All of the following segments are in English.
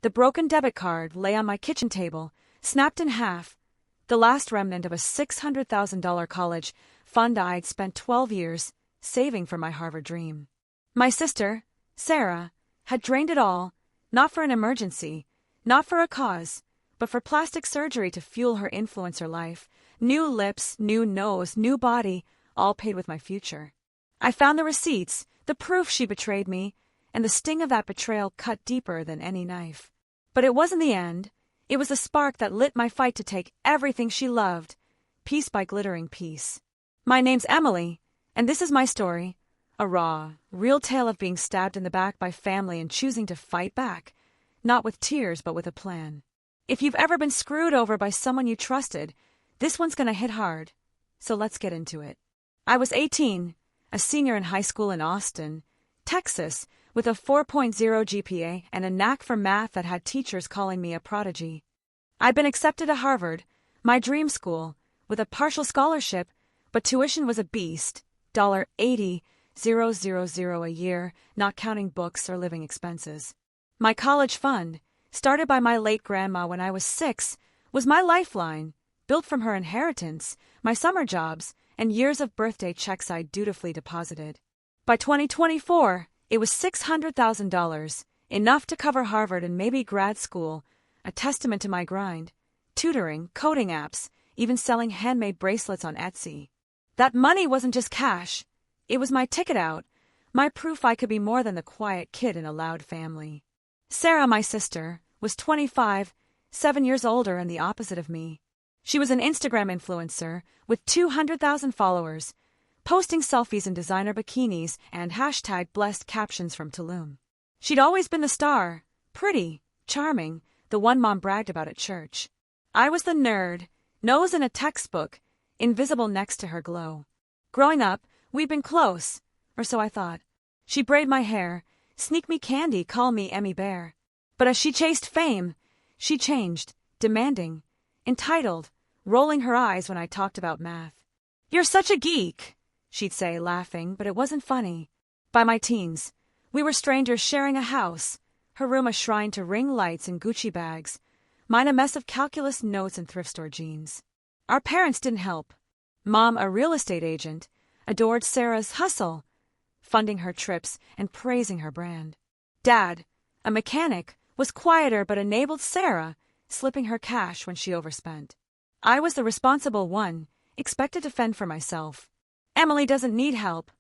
The broken debit card lay on my kitchen table, snapped in half, the last remnant of a $600,000 college fund I'd spent 12 years saving for my Harvard dream. My sister, Sarah, had drained it all, not for an emergency, not for a cause, but for plastic surgery to fuel her influencer life. New lips, new nose, new body, all paid with my future. I found the receipts, the proof she betrayed me, and the sting of that betrayal cut deeper than any knife. But it wasn't the end. It was the spark that lit my fight to take everything she loved, piece by glittering piece. My name's Emily, and this is my story. A raw, real tale of being stabbed in the back by family and choosing to fight back, not with tears but with a plan. If you've ever been screwed over by someone you trusted, this one's gonna hit hard. So let's get into it. I was 18, a senior in high school in Austin, Texas, with a 4.0 GPA and a knack for math that had teachers calling me a prodigy. I'd been accepted to Harvard, my dream school, with a partial scholarship, but tuition was a beast, $80,000 a year, not counting books or living expenses. My college fund, started by my late grandma when I was 6, was my lifeline, built from her inheritance, my summer jobs, and years of birthday checks I'd dutifully deposited. By 2024, it was $600,000, enough to cover Harvard and maybe grad school, a testament to my grind, tutoring, coding apps, even selling handmade bracelets on Etsy. That money wasn't just cash. It was my ticket out, my proof I could be more than the quiet kid in a loud family. Sarah, my sister, was 25, 7 years older and the opposite of me. She was an Instagram influencer with 200,000 followers, posting selfies in designer bikinis and #blessed captions from Tulum. She'd always been the star, pretty, charming, the one Mom bragged about at church. I was the nerd, nose in a textbook, invisible next to her glow. Growing up, we'd been close, or so I thought. She'd braid my hair, sneak me candy, call me Emmy Bear. But as she chased fame, she changed, demanding, entitled, rolling her eyes when I talked about math. "You're such a geek," she'd say, laughing, but it wasn't funny. By my teens, we were strangers sharing a house, her room a shrine to ring lights and Gucci bags, mine a mess of calculus notes and thrift store jeans. Our parents didn't help. Mom, a real estate agent, adored Sarah's hustle, funding her trips and praising her brand. Dad, a mechanic, was quieter but enabled Sarah, slipping her cash when she overspent. I was the responsible one, expected to fend for myself. "Emily doesn't need help,"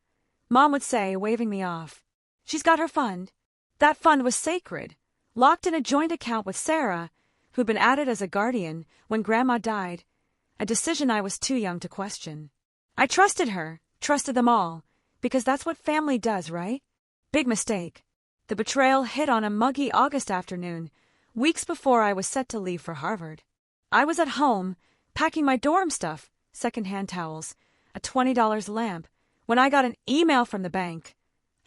Mom would say, waving me off. "She's got her fund." That fund was sacred, locked in a joint account with Sarah, who'd been added as a guardian when Grandma died, a decision I was too young to question. I trusted her, trusted them all, because that's what family does, right? Big mistake. The betrayal hit on a muggy August afternoon, weeks before I was set to leave for Harvard. I was at home, packing my dorm stuff, secondhand towels, a $20 lamp, when I got an email from the bank.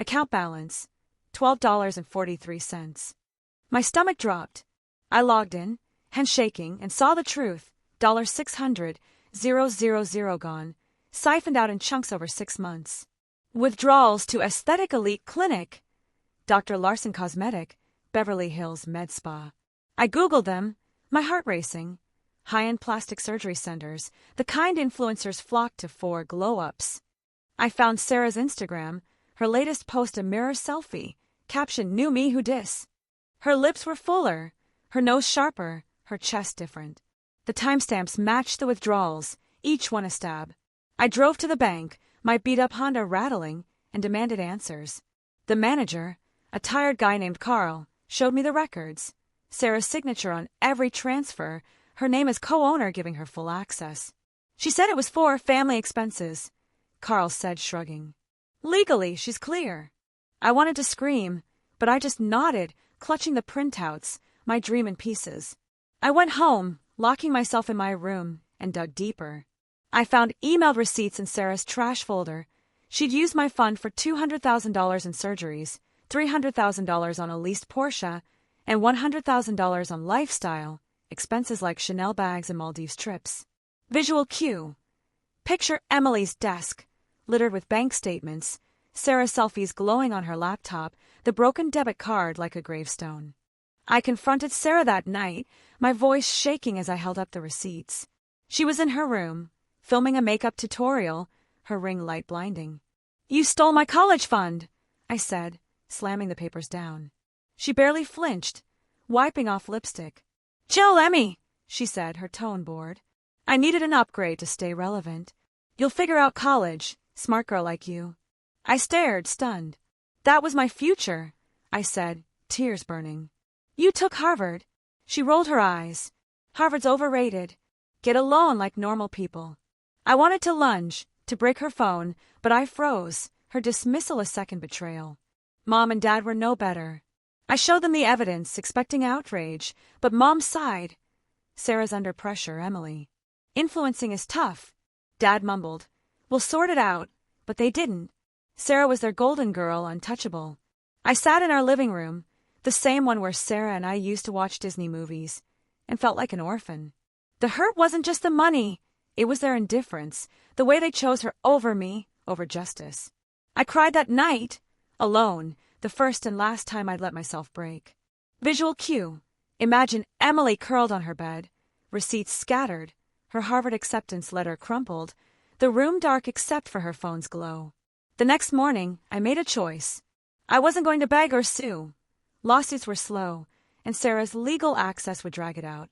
Account balance, $12.43. My stomach dropped. I logged in, hands shaking, and saw the truth. $600,000 gone, siphoned out in chunks over 6 months. Withdrawals to Aesthetic Elite Clinic, Dr. Larson Cosmetic, Beverly Hills Med Spa. I Googled them, my heart racing. High-end plastic surgery centers, the kind influencers flock to for glow-ups. I found Sarah's Instagram, her latest post a mirror selfie, caption "Knew me who dis." Her lips were fuller, her nose sharper, her chest different. The timestamps matched the withdrawals, each one a stab. I drove to the bank, my beat-up Honda rattling, and demanded answers. The manager, a tired guy named Carl, showed me the records. Sarah's signature on every transfer, her name as co-owner giving her full access. She said it was for family expenses, Carl said, shrugging. Legally, she's clear. I wanted to scream, but I just nodded, clutching the printouts, my dream in pieces. I went home, locking myself in my room, and dug deeper. I found emailed receipts in Sarah's trash folder. She'd used my fund for $200,000 in surgeries, $300,000 on a leased Porsche, and $100,000 on lifestyle, expenses like Chanel bags and Maldives trips. Visual cue. Picture Emily's desk, littered with bank statements, Sarah's selfies glowing on her laptop, the broken debit card like a gravestone. I confronted Sarah that night, my voice shaking as I held up the receipts. She was in her room, filming a makeup tutorial, her ring light blinding. "You stole my college fund," I said, slamming the papers down. She barely flinched, wiping off lipstick. "Chill, Emmy," she said, her tone bored. "I needed an upgrade to stay relevant. You'll figure out college, smart girl like you." I stared, stunned. "That was my future," I said, tears burning. "You took Harvard." She rolled her eyes. "Harvard's overrated. Get a loan like normal people." I wanted to lunge, to break her phone, but I froze, her dismissal a second betrayal. Mom and Dad were no better. I showed them the evidence, expecting outrage, but Mom sighed. "Sarah's under pressure, Emily. Influencing is tough." Dad mumbled, "We'll sort it out," but they didn't. Sarah was their golden girl, untouchable. I sat in our living room, the same one where Sarah and I used to watch Disney movies, and felt like an orphan. The hurt wasn't just the money, it was their indifference, the way they chose her over me, over justice. I cried that night, alone, the first and last time I'd let myself break. Visual cue. Imagine Emily curled on her bed, receipts scattered, her Harvard acceptance letter crumpled, the room dark except for her phone's glow. The next morning, I made a choice. I wasn't going to beg or sue. Lawsuits were slow, and Sarah's legal access would drag it out.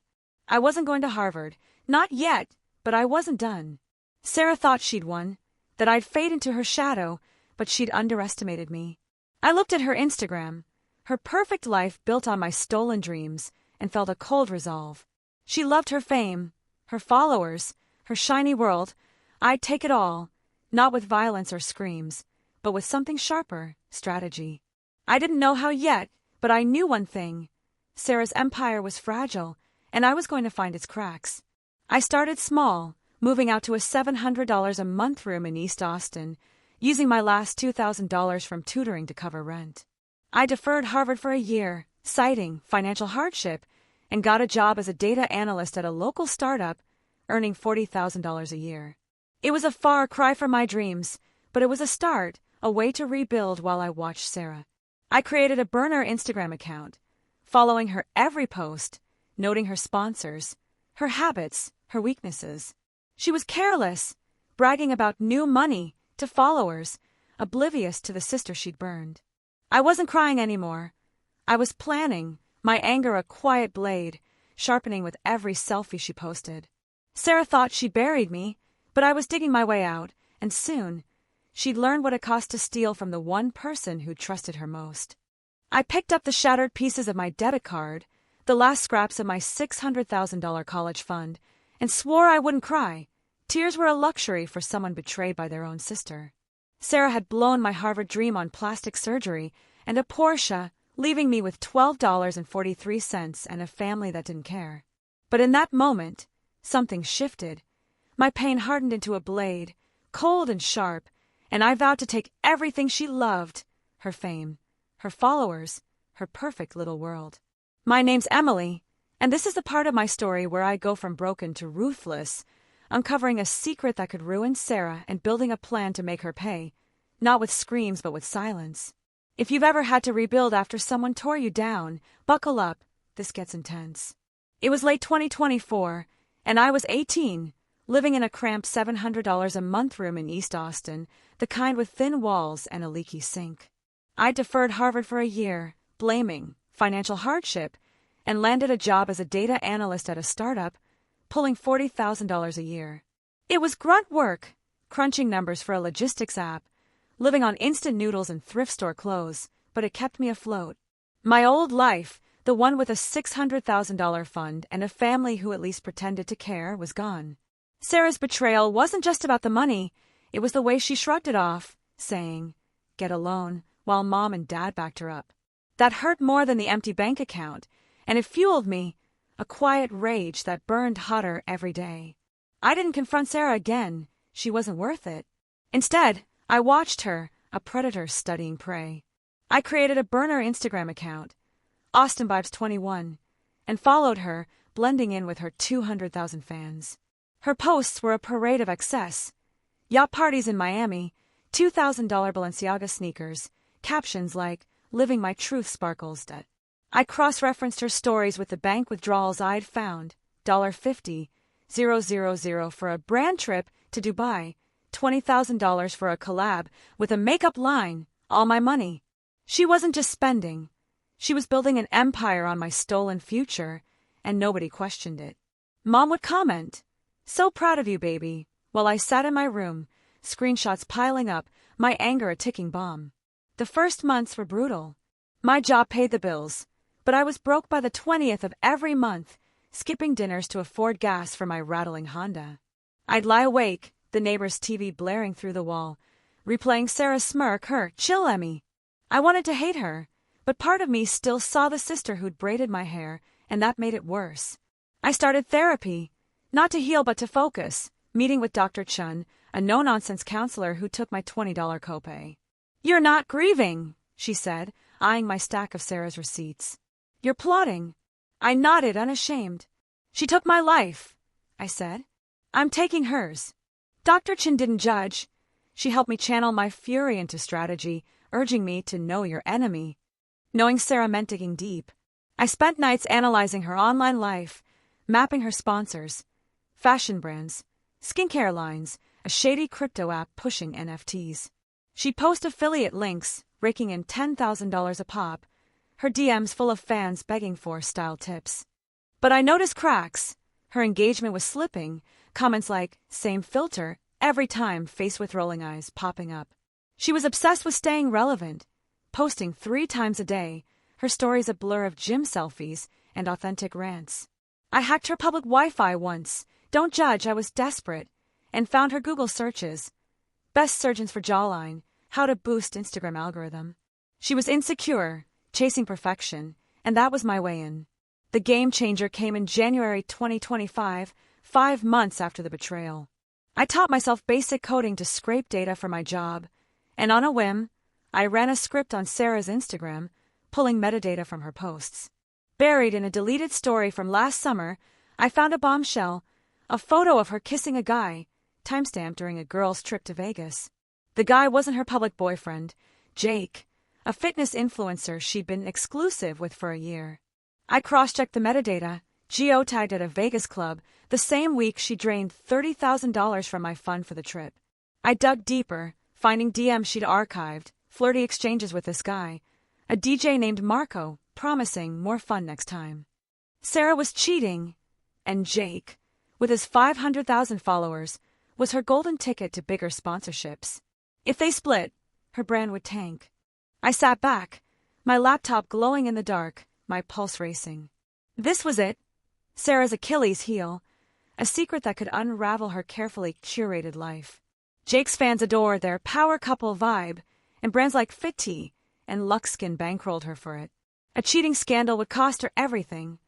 I wasn't going to Harvard. Not yet, but I wasn't done. Sarah thought she'd won, that I'd fade into her shadow, but she'd underestimated me. I looked at her Instagram, her perfect life built on my stolen dreams, and felt a cold resolve. She loved her fame, her followers, her shiny world. I'd take it all, not with violence or screams, but with something sharper, strategy. I didn't know how yet, but I knew one thing. Sarah's empire was fragile, and I was going to find its cracks. I started small, moving out to a $700 a month room in East Austin, using my last $2,000 from tutoring to cover rent. I deferred Harvard for a year, citing financial hardship, and got a job as a data analyst at a local startup, earning $40,000 a year. It was a far cry from my dreams, but it was a start, a way to rebuild while I watched Sarah. I created a burner Instagram account, following her every post, noting her sponsors, her habits, her weaknesses. She was careless, bragging about new money to followers, oblivious to the sister she'd burned. I wasn't crying anymore. I was planning, my anger a quiet blade, sharpening with every selfie she posted. Sarah thought she'd buried me, but I was digging my way out, and soon, she'd learned what it cost to steal from the one person who trusted her most. I picked up the shattered pieces of my debit card, the last scraps of my $600,000 college fund, and swore I wouldn't cry. Tears were a luxury for someone betrayed by their own sister. Sarah had blown my Harvard dream on plastic surgery and a Porsche, leaving me with $12.43 and a family that didn't care. But in that moment, something shifted. My pain hardened into a blade, cold and sharp, and I vowed to take everything she loved, her fame, her followers, her perfect little world. My name's Emily, and this is the part of my story where I go from broken to ruthless, uncovering a secret that could ruin Sarah and building a plan to make her pay, not with screams but with silence. If you've ever had to rebuild after someone tore you down, buckle up, this gets intense. It was late 2024, and I was 18, living in a cramped $700 a month room in East Austin, the kind with thin walls and a leaky sink. I deferred Harvard for a year, blaming financial hardship, and landed a job as a data analyst at a startup, pulling $40,000 a year. It was grunt work, crunching numbers for a logistics app, living on instant noodles and thrift store clothes, but it kept me afloat. My old life, the one with a $600,000 fund and a family who at least pretended to care, was gone. Sarah's betrayal wasn't just about the money, it was the way she shrugged it off, saying, "Get a loan," while Mom and Dad backed her up. That hurt more than the empty bank account, and it fueled me, a quiet rage that burned hotter every day. I didn't confront Sarah again. She wasn't worth it. Instead, I watched her, a predator studying prey. I created a burner Instagram account, AustinVibes21, and followed her, blending in with her 200,000 fans. Her posts were a parade of excess. Yacht parties in Miami, $2,000 Balenciaga sneakers, captions like, "Living my truth sparkles." I cross-referenced her stories with the bank withdrawals I'd found. $50,000 for a brand trip to Dubai, $20,000 for a collab with a makeup line, all my money. She wasn't just spending. She was building an empire on my stolen future, and nobody questioned it. Mom would comment, "So proud of you, baby," while I sat in my room, screenshots piling up, my anger a ticking bomb. The first months were brutal. My job paid the bills, but I was broke by the 20th of every month, skipping dinners to afford gas for my rattling Honda. I'd lie awake, the neighbor's TV blaring through the wall, replaying Sarah's smirk, her "chill Emmy." I wanted to hate her, but part of me still saw the sister who'd braided my hair, and that made it worse. I started therapy, not to heal but to focus, meeting with Dr. Chun, a no-nonsense counselor who took my $20 copay. "You're not grieving," she said, eyeing my stack of Sarah's receipts. "You're plotting." I nodded, unashamed. "She took my life," I said. "I'm taking hers." Dr. Chin didn't judge. She helped me channel my fury into strategy, urging me to know your enemy. Knowing Sarah meant digging deep. I spent nights analyzing her online life, mapping her sponsors, fashion brands, skincare lines, a shady crypto app pushing NFTs. She'd post affiliate links, raking in $10,000 a pop, her DMs full of fans begging for style tips. But I noticed cracks. Her engagement was slipping, comments like, "same filter," every time, face with rolling eyes popping up. She was obsessed with staying relevant, posting 3 times a day, her stories a blur of gym selfies and authentic rants. I hacked her public Wi-Fi once, don't judge, I was desperate, and found her Google searches. Best surgeons for jawline, how to boost Instagram algorithm. She was insecure, chasing perfection, and that was my way in. The game changer came in January 2025, 5 months after the betrayal. I taught myself basic coding to scrape data for my job, and on a whim, I ran a script on Sarah's Instagram, pulling metadata from her posts. Buried in a deleted story from last summer, I found a bombshell, a photo of her kissing a guy, timestamped during a girl's trip to Vegas. The guy wasn't her public boyfriend, Jake, a fitness influencer she'd been exclusive with for a year. I cross-checked the metadata, geotagged at a Vegas club, the same week she drained $30,000 from my fund for the trip. I dug deeper, finding DMs she'd archived, flirty exchanges with this guy, a DJ named Marco, promising more fun next time. Sarah was cheating, and Jake, with his 500,000 followers, was her golden ticket to bigger sponsorships. If they split, her brand would tank. I sat back, my laptop glowing in the dark, my pulse racing. This was it, Sarah's Achilles heel, a secret that could unravel her carefully curated life. Jake's fans adored their power couple vibe, and brands like Fit Tea and Luxskin bankrolled her for it. A cheating scandal would cost her everything.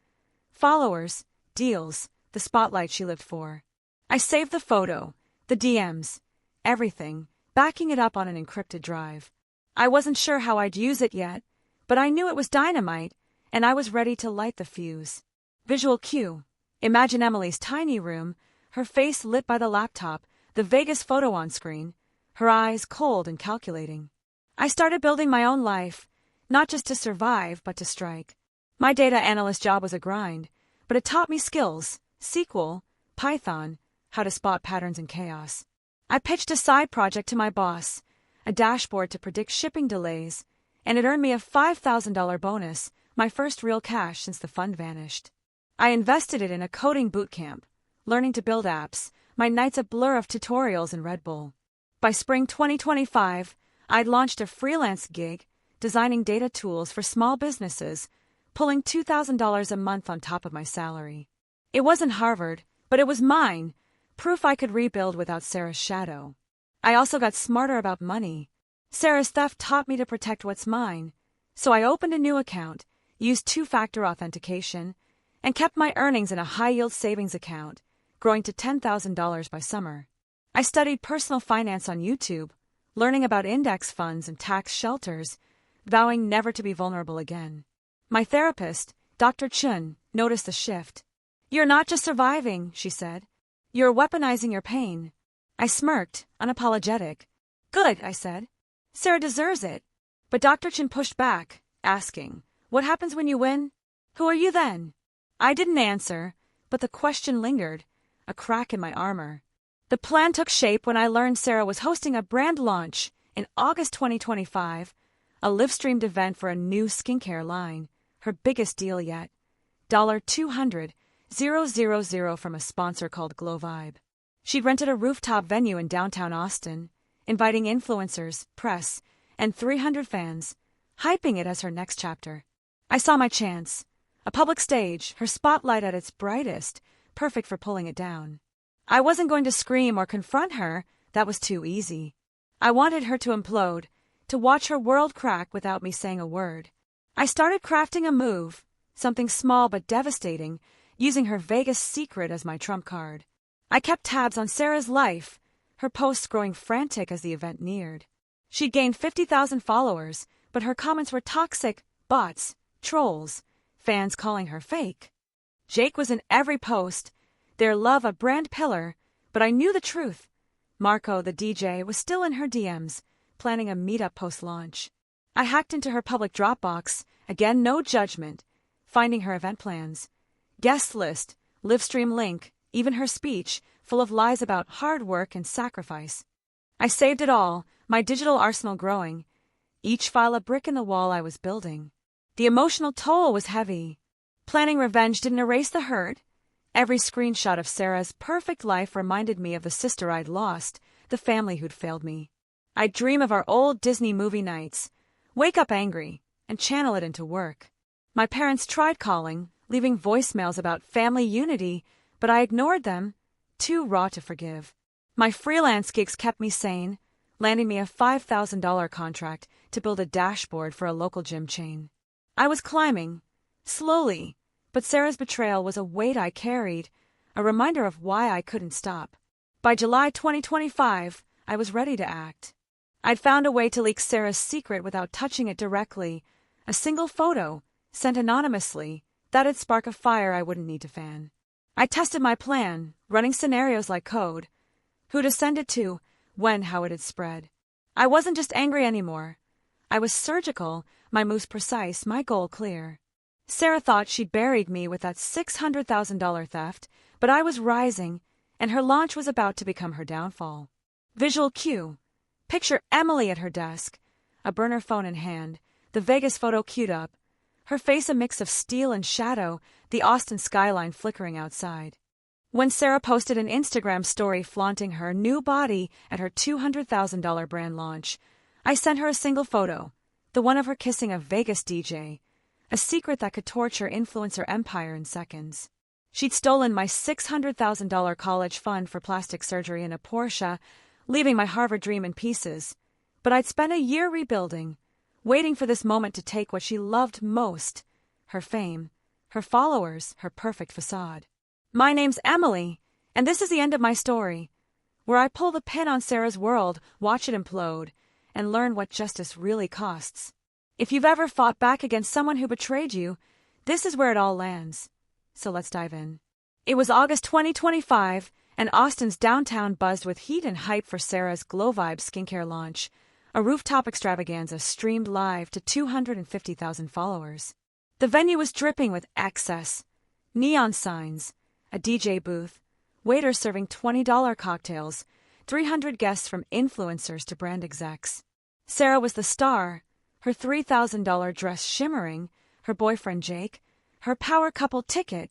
Followers, deals, the spotlight she lived for. I saved the photo, the DMs, everything, backing it up on an encrypted drive. I wasn't sure how I'd use it yet, but I knew it was dynamite, and I was ready to light the fuse. Visual cue. Imagine Emily's tiny room, her face lit by the laptop, the Vegas photo on screen, her eyes cold and calculating. I started building my own life, not just to survive, but to strike. My data analyst job was a grind, but it taught me skills, SQL, Python, how to spot patterns in chaos. I pitched a side project to my boss, a dashboard to predict shipping delays, and it earned me a $5,000 bonus, my first real cash since the fund vanished. I invested it in a coding bootcamp, learning to build apps, my nights a blur of tutorials and Red Bull. By spring 2025, I'd launched a freelance gig, designing data tools for small businesses, pulling $2,000 a month on top of my salary. It wasn't Harvard, but it was mine, proof I could rebuild without Sarah's shadow. I also got smarter about money. Sarah's theft taught me to protect what's mine, so I opened a new account, used 2-factor authentication, and kept my earnings in a high-yield savings account, growing to $10,000 by summer. I studied personal finance on YouTube, learning about index funds and tax shelters, vowing never to be vulnerable again. My therapist, Dr. Chun, noticed the shift. "You're not just surviving," she said. "You're weaponizing your pain." I smirked, unapologetic. "Good," I said. "Sarah deserves it." But Dr. Chin pushed back, asking, What happens when you win? Who are you then? I didn't answer, but the question lingered, a crack in my armor. The plan took shape when I learned Sarah was hosting a brand launch in August 2025, a live-streamed event for a new skincare line, her biggest deal yet. $200,000 from a sponsor called Glow Vibe. She'd rented a rooftop venue in downtown Austin, inviting influencers, press, and 300 fans, hyping it as her next chapter. I saw my chance. A public stage, her spotlight at its brightest, perfect for pulling it down. I wasn't going to scream or confront her, that was too easy. I wanted her to implode, to watch her world crack without me saying a word. I started crafting a move, something small but devastating, using her Vegas secret as my trump card. I kept tabs on Sarah's life, her posts growing frantic as the event neared. She'd gained 50,000 followers, but her comments were toxic, bots, trolls, fans calling her fake. Jake was in every post, their love a brand pillar, but I knew the truth. Marco, the DJ, was still in her DMs, planning a meetup post-launch. I hacked into her public Dropbox, again no judgment, finding her event plans. Guest list, livestream link, even her speech, full of lies about hard work and sacrifice. I saved it all, my digital arsenal growing, each file a brick in the wall I was building. The emotional toll was heavy. Planning revenge didn't erase the hurt. Every screenshot of Sarah's perfect life reminded me of the sister I'd lost, the family who'd failed me. I'd dream of our old Disney movie nights, wake up angry, and channel it into work. My parents tried calling, leaving voicemails about family unity, but I ignored them, too raw to forgive. My freelance gigs kept me sane, landing me a $5,000 contract to build a dashboard for a local gym chain. I was climbing, slowly, but Sarah's betrayal was a weight I carried, a reminder of why I couldn't stop. By July 2025, I was ready to act. I'd found a way to leak Sarah's secret without touching it directly, a single photo, sent anonymously, that'd spark a fire I wouldn't need to fan. I tested my plan, running scenarios like code. Who to send it to, when, how it'd spread. I wasn't just angry anymore. I was surgical, my moves precise, my goal clear. Sarah thought she'd buried me with that $600,000 theft, but I was rising, and her launch was about to become her downfall. Visual cue. Picture Emily at her desk, a burner phone in hand, the Vegas photo queued up, her face a mix of steel and shadow, the Austin skyline flickering outside. When Sarah posted an Instagram story flaunting her new body at her $200,000 brand launch, I sent her a single photo, the one of her kissing a Vegas DJ, a secret that could torch her influencer empire in seconds. She'd stolen my $600,000 college fund for plastic surgery in a Porsche, leaving my Harvard dream in pieces. But I'd spent a year rebuilding, waiting for this moment to take what she loved most, her fame, her followers, her perfect facade. My name's Emily, and this is the end of my story, where I pull the pin on Sarah's world, watch it implode, and learn what justice really costs. If you've ever fought back against someone who betrayed you, this is where it all lands. So let's dive in. It was August 2025, and Austin's downtown buzzed with heat and hype for Sarah's Glow Vibe skincare launch, a rooftop extravaganza streamed live to 250,000 followers. The venue was dripping with excess, neon signs, a DJ booth, waiters serving $20 cocktails, 300 guests from influencers to brand execs. Sarah was the star, her $3,000 dress shimmering, her boyfriend Jake, her power couple ticket,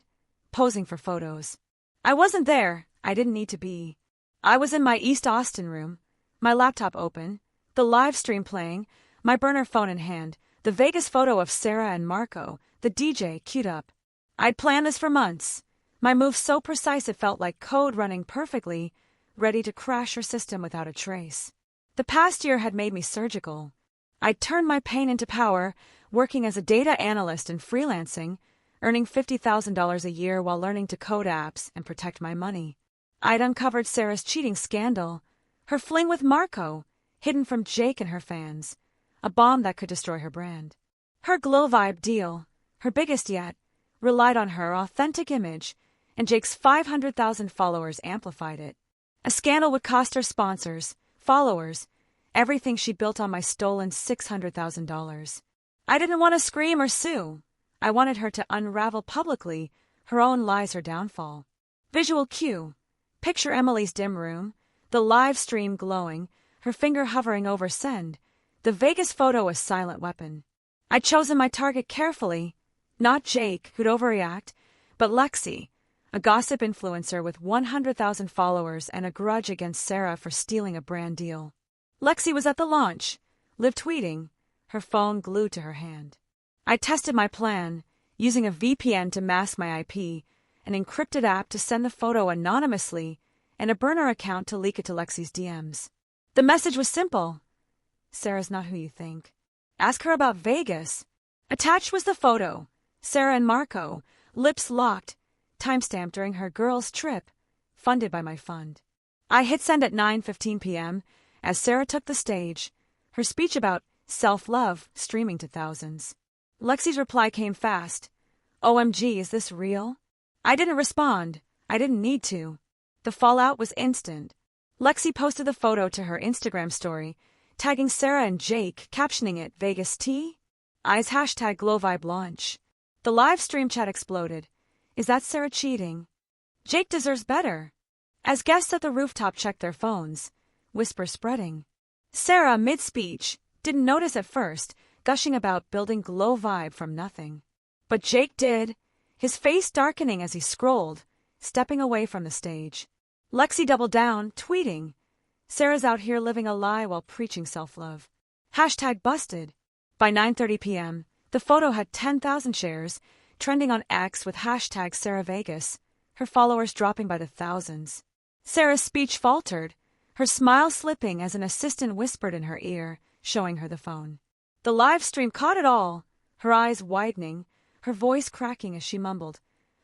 posing for photos. I wasn't there, I didn't need to be. I was in my East Austin room, my laptop open, the live stream playing, my burner phone in hand, the Vegas photo of Sarah and Marco, the DJ, queued up. I'd planned this for months. My moves so precise it felt like code running perfectly, ready to crash her system without a trace. The past year had made me surgical. I'd turned my pain into power, working as a data analyst and freelancing, earning $50,000 a year while learning to code apps and protect my money. I'd uncovered Sarah's cheating scandal, her fling with Marco, hidden from Jake and her fans, a bomb that could destroy her brand. Her Glow Vibe deal, her biggest yet, relied on her authentic image, and Jake's 500,000 followers amplified it. A scandal would cost her sponsors, followers, everything she built on my stolen $600,000. I didn't want to scream or sue. I wanted her to unravel publicly her own lies, her downfall. Visual cue. Picture Emily's dim room, the live stream glowing, her finger hovering over send. The Vegas photo a silent weapon. I'd chosen my target carefully. Not Jake, who'd overreact, but Lexi, a gossip influencer with 100,000 followers and a grudge against Sarah for stealing a brand deal. Lexi was at the launch, live tweeting, her phone glued to her hand. I tested my plan, using a VPN to mask my IP, an encrypted app to send the photo anonymously, and a burner account to leak it to Lexi's DMs. The message was simple. Sarah's not who you think. Ask her about Vegas. Attached was the photo. Sarah and Marco, lips locked, timestamped during her girls' trip, funded by my fund. I hit send at 9:15 p.m. as Sarah took the stage, her speech about self-love streaming to thousands. Lexi's reply came fast. OMG, is this real? I didn't respond. I didn't need to. The fallout was instant. Lexi posted the photo to her Instagram story, tagging Sarah and Jake, captioning it Vegas Tea? Eyes hashtag GlowVibe launch. The live stream chat exploded. Is that Sarah cheating? Jake deserves better. As guests at the rooftop checked their phones, whispers spreading. Sarah, mid-speech, didn't notice at first, gushing about building GlowVibe from nothing. But Jake did, his face darkening as he scrolled, stepping away from the stage. Lexi doubled down, tweeting, Sarah's out here living a lie while preaching self-love. Hashtag busted. By 9:30 p.m., the photo had 10,000 shares, trending on X with hashtag SarahVegas, her followers dropping by the thousands. Sarah's speech faltered, her smile slipping as an assistant whispered in her ear, showing her the phone. The live stream caught it all, her eyes widening, her voice cracking as she mumbled,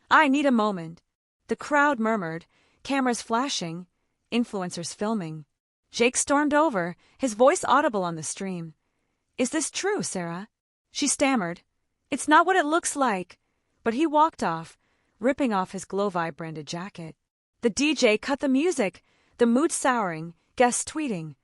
I need a moment. The crowd murmured, cameras flashing, influencers filming. Jake stormed over, his voice audible on the stream. Is this true, Sarah? She stammered. It's not what it looks like. But he walked off, ripping off his GlowVibe branded jacket. The DJ cut the music, the mood souring, guests tweeting.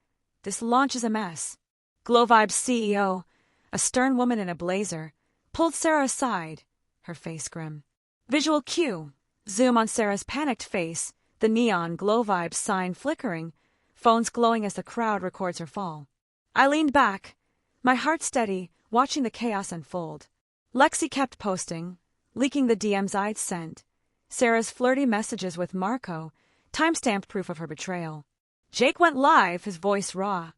This launch is a mess. GlowVibe's CEO, a stern woman in a blazer, pulled Sarah aside, her face grim. Visual cue. Zoom on Sarah's panicked face, the neon GlowVibe sign flickering, phones glowing as the crowd records her fall. I leaned back, my heart steady, watching the chaos unfold. Lexi kept posting, leaking the DMs I'd sent. Sarah's flirty messages with Marco, timestamped proof of her betrayal. Jake went live, his voice raw.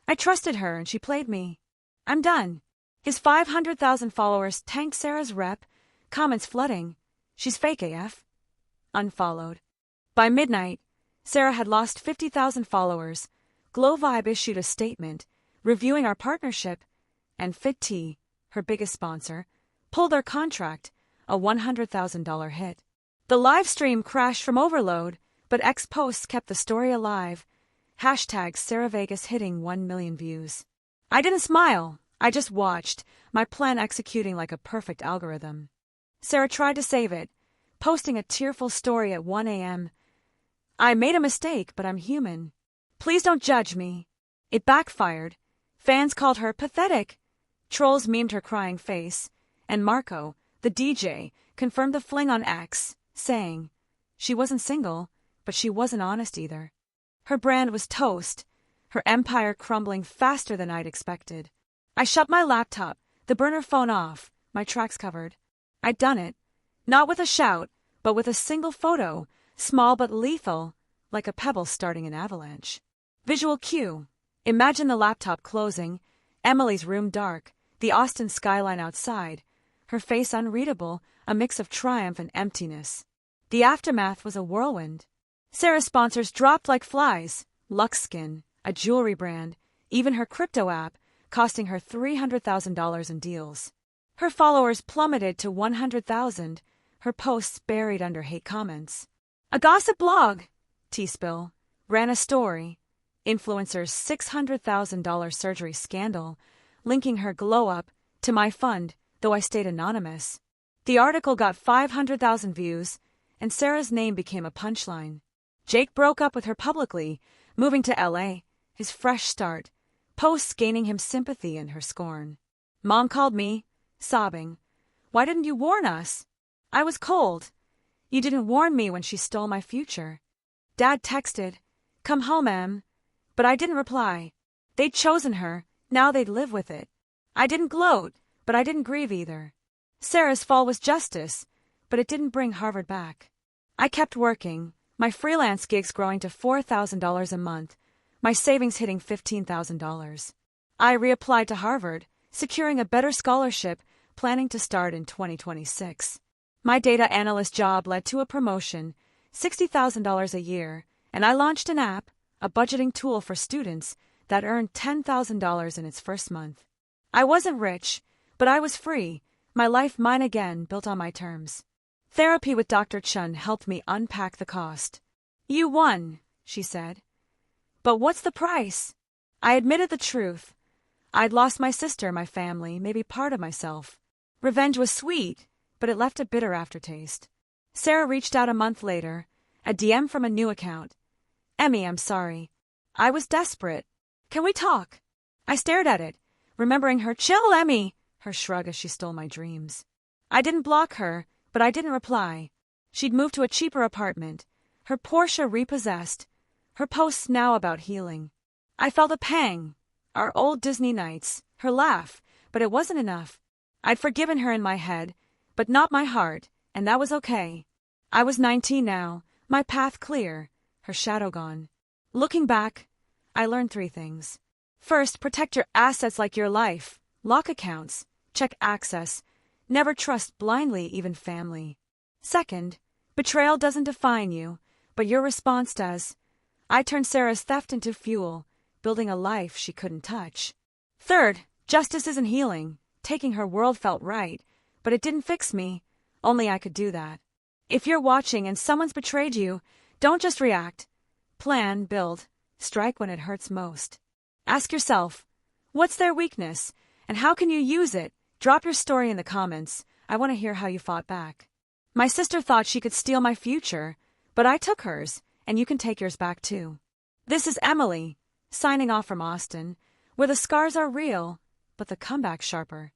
I trusted her and she played me. I'm done. His 500,000 followers tanked Sarah's rep, comments flooding. She's fake AF. Unfollowed. By midnight, Sarah had lost 50,000 followers. GlowVibe issued a statement, reviewing our partnership, and FitT, her biggest sponsor, pulled their contract, a $100,000 hit. The live stream crashed from overload, but X posts kept the story alive. Hashtag SarahVegas hitting 1 million views. I didn't smile, I just watched, my plan executing like a perfect algorithm. Sarah tried to save it, posting a tearful story at 1 a.m. I made a mistake, but I'm human. Please don't judge me. It backfired. Fans called her pathetic. Trolls memed her crying face. And Marco, the DJ, confirmed the fling on X, saying, she wasn't single, but she wasn't honest either. Her brand was toast, her empire crumbling faster than I'd expected. I shut my laptop, the burner phone off, my tracks covered. I'd done it. Not with a shout, but with a single photo, small but lethal, like a pebble starting an avalanche. Visual cue. Imagine the laptop closing, Emily's room dark, the Austin skyline outside, her face unreadable, a mix of triumph and emptiness. The aftermath was a whirlwind. Sarah's sponsors dropped like flies. Luxskin, a jewelry brand, even her crypto app, costing her $300,000 in deals. Her followers plummeted to 100,000, her posts buried under hate comments. A gossip blog, T-Spill, ran a story, influencer's $600,000 surgery scandal, linking her glow-up to my fund, though I stayed anonymous. The article got 500,000 views, and Sarah's name became a punchline. Jake broke up with her publicly, moving to LA, his fresh start, posts gaining him sympathy and her scorn. Mom called me, sobbing. Why didn't you warn us? I was cold. You didn't warn me when she stole my future. Dad texted, come home, Em. But I didn't reply. They'd chosen her, now they'd live with it. I didn't gloat, but I didn't grieve either. Sarah's fall was justice, but it didn't bring Harvard back. I kept working, my freelance gigs growing to $4,000 a month, my savings hitting $15,000. I reapplied to Harvard, securing a better scholarship, planning to start in 2026. My data analyst job led to a promotion, $60,000 a year, and I launched an app, a budgeting tool for students, that earned $10,000 in its first month. I wasn't rich, but I was free, my life mine again, built on my terms. Therapy with Dr. Chun helped me unpack the cost. You won, she said. But what's the price? I admitted the truth. I'd lost my sister, my family, maybe part of myself. Revenge was sweet, but it left a bitter aftertaste. Sarah reached out a month later, a DM from a new account. Emmy, I'm sorry. I was desperate. Can we talk? I stared at it, remembering her chill, Emmy, her shrug as she stole my dreams. I didn't block her, but I didn't reply. She'd moved to a cheaper apartment, her Porsche repossessed, her posts now about healing. I felt a pang. Our old Disney nights, her laugh, but it wasn't enough. I'd forgiven her in my head, but not my heart, and that was okay. I was 19 now, my path clear, her shadow gone. Looking back, I learned 3 things. First, protect your assets like your life. Lock accounts, check access, never trust blindly, even family. Second, betrayal doesn't define you, but your response does. I turned Sarah's theft into fuel, building a life she couldn't touch. Third, justice isn't healing. Taking her world felt right, but it didn't fix me. Only I could do that. If you're watching and someone's betrayed you, don't just react. Plan, build, strike when it hurts most. Ask yourself, what's their weakness, and how can you use it? Drop your story in the comments. I want to hear how you fought back. My sister thought she could steal my future, but I took hers, and you can take yours back too. This is Emily, signing off from Austin, where the scars are real, but the comeback sharper.